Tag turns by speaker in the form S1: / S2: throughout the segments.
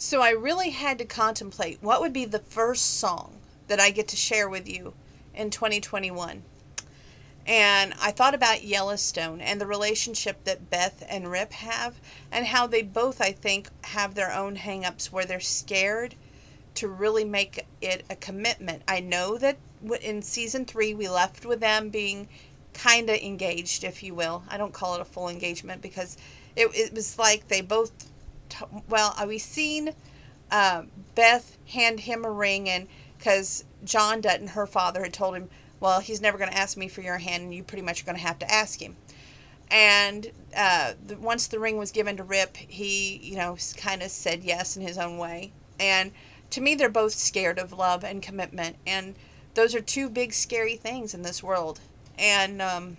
S1: So I really had to contemplate what would be the first song that I get to share with you in 2021. And I thought about Yellowstone and the relationship that Beth and Rip have, and how they both, I think, have their own hang-ups where they're scared to really make it a commitment. I know that in season 3 we left with them being kind of engaged, if you will. I don't call it a full engagement because it was like they both, we seen Beth hand him a ring, and because John Dutton, her father, had told him, well, he's never going to ask me for your hand, and you pretty much are going to have to ask him. And once the ring was given to Rip, he, kind of said yes in his own way. And to me, they're both scared of love and commitment. And those are two big, scary things in this world. And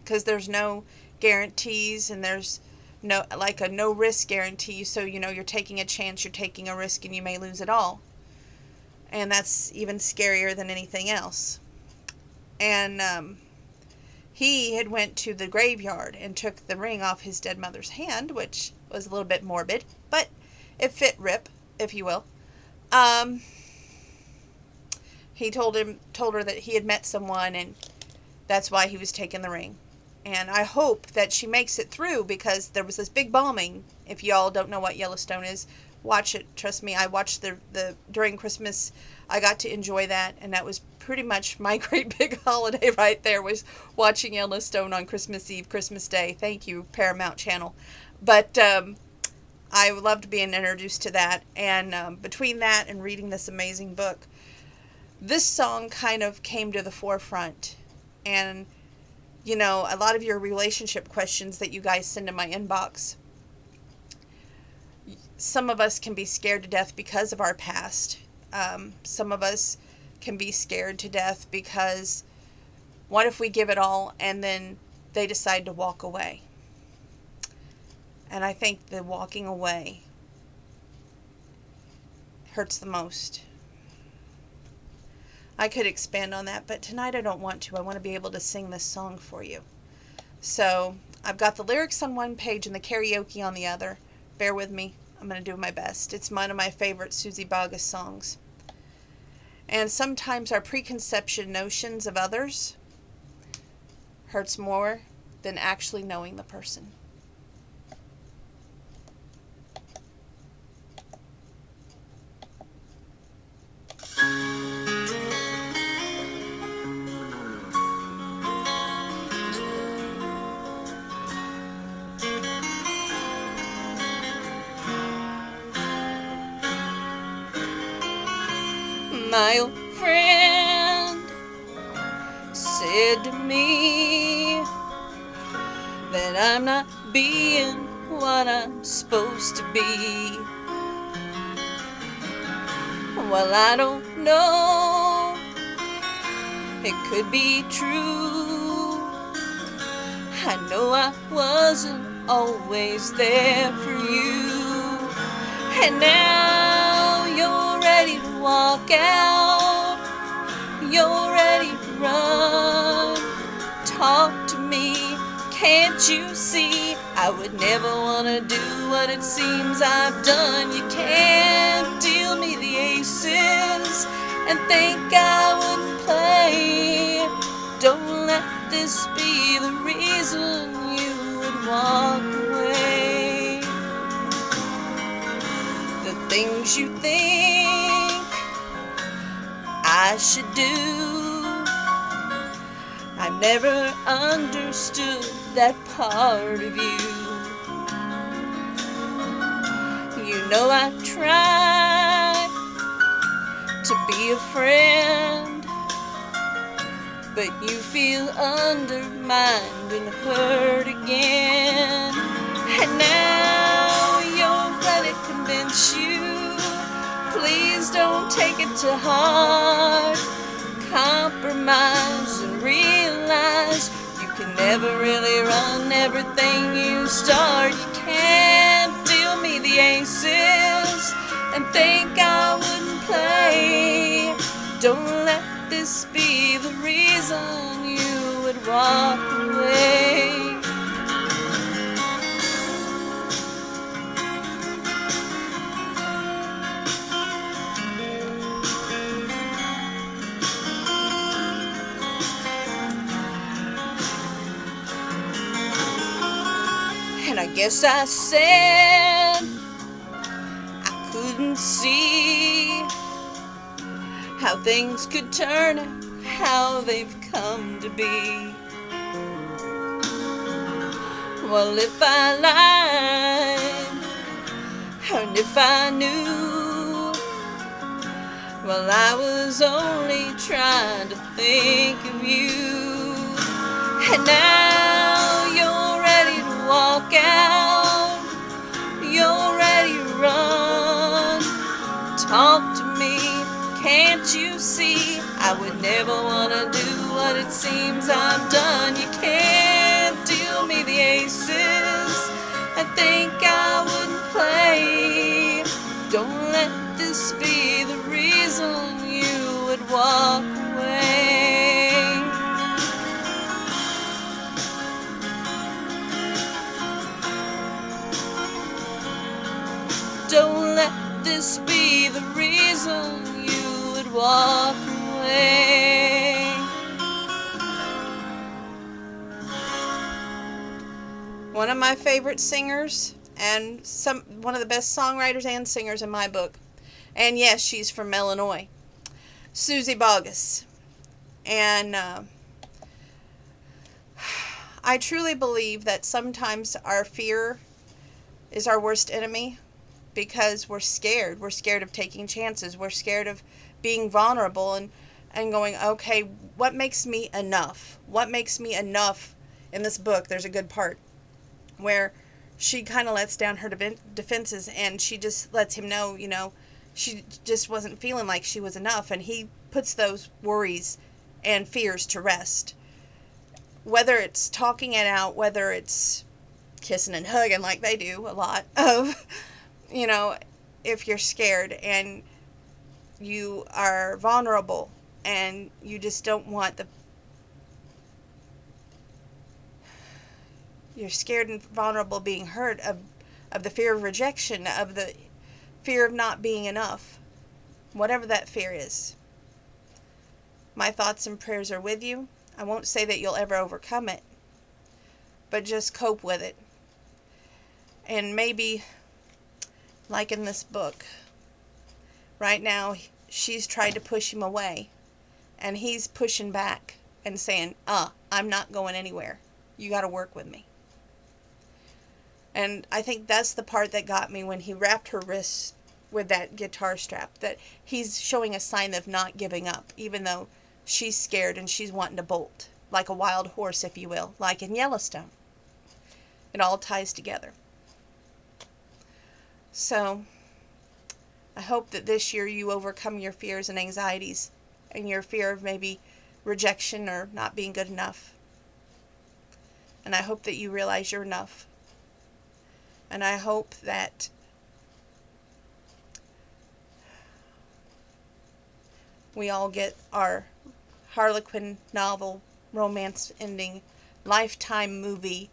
S1: because there's no guarantees, and there's a no risk guarantee. So, you're taking a chance, you're taking a risk, and you may lose it all. And that's even scarier than anything else. And he had went to the graveyard and took the ring off his dead mother's hand, which was a little bit morbid, but it fit Rip, if you will. He told her that he had met someone, and that's why he was taking the ring. And I hope that she makes it through, because there was this big bombing. If y'all don't know what Yellowstone is, watch it. Trust me, I watched the during Christmas. I got to enjoy that, and that was pretty much my great big holiday right there, was watching Yellowstone on Christmas Eve, Christmas Day. Thank you, Paramount Channel. But I loved being introduced to that, and between that and reading this amazing book, this song kind of came to the forefront. And a lot of your relationship questions that you guys send in my inbox, some of us can be scared to death because of our past. Some of us can be scared to death because what if we give it all and then they decide to walk away? And I think the walking away hurts the most. I could expand on that, but tonight I don't want to. I want to be able to sing this song for you. So I've got the lyrics on one page and the karaoke on the other. Bear with me. I'm going to do my best. It's one of my favorite Susie Boggess songs. And sometimes our preconception notions of others hurts more than actually knowing the person. My old friend said to me that I'm not being what I'm supposed to be. Well, I don't know, it could be true. I know I wasn't always there for you. And now you're ready to walk out, you're ready to run. Talk to me, can't you see? I would never want to do what it seems I've done. You can't deal me the aces and think I wouldn't play. Don't let this be the reason you would walk away. The things you think I should do, I never understood that part of you. I tried to be a friend, but you feel undermined and hurt again. And now you're ready to convince you, please don't take it to heart. Compromise and realize you can never really run everything you start. You can't deal me the aces and think I wouldn't play. Don't let this be the reason you would walk away. Yes, I said I couldn't see how things could turn out, how they've come to be. Well, if I lied, and if I knew, well, I was only trying to think of you. And now you're ready to walk out, you're ready to run. Talk to me, can't you see? I would never want to do what it seems I've done. You can't deal me the aces I think I wouldn't play. Don't let this be the reason you would walk away. Don't let this be the reason you would walk away. One of my favorite singers, and one of the best songwriters and singers in my book. And yes, she's from Illinois. Susie Boggess. And I truly believe that sometimes our fear is our worst enemy, because we're scared. We're scared of taking chances. We're scared of being vulnerable and going, okay, what makes me enough? What makes me enough? In this book, there's a good part where she kind of lets down her defenses, and she just lets him know, she just wasn't feeling like she was enough, and he puts those worries and fears to rest. Whether it's talking it out, whether it's kissing and hugging like they do a lot of, if you're scared and you are vulnerable and you just don't want you're scared and vulnerable being hurt, of the fear of rejection, of the fear of not being enough, whatever that fear is. My thoughts and prayers are with you. I won't say that you'll ever overcome it, but just cope with it. And maybe, like in this book, right now she's tried to push him away, and he's pushing back and saying, I'm not going anywhere. You got to work with me. And I think that's the part that got me when he wrapped her wrists with that guitar strap, that he's showing a sign of not giving up, even though she's scared and she's wanting to bolt, like a wild horse, if you will, like in Yellowstone. It all ties together. So I hope that this year you overcome your fears and anxieties and your fear of maybe rejection or not being good enough. And I hope that you realize you're enough. And I hope that we all get our Harlequin novel, romance ending, Lifetime movie,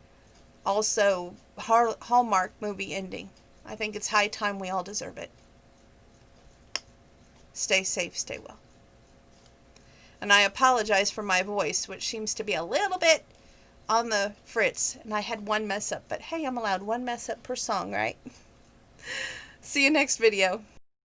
S1: also Hallmark movie ending. I think it's high time we all deserve it. Stay safe, stay well. And I apologize for my voice, which seems to be a little bit on the fritz. And I had one mess up, but hey, I'm allowed one mess up per song, right? See you next video.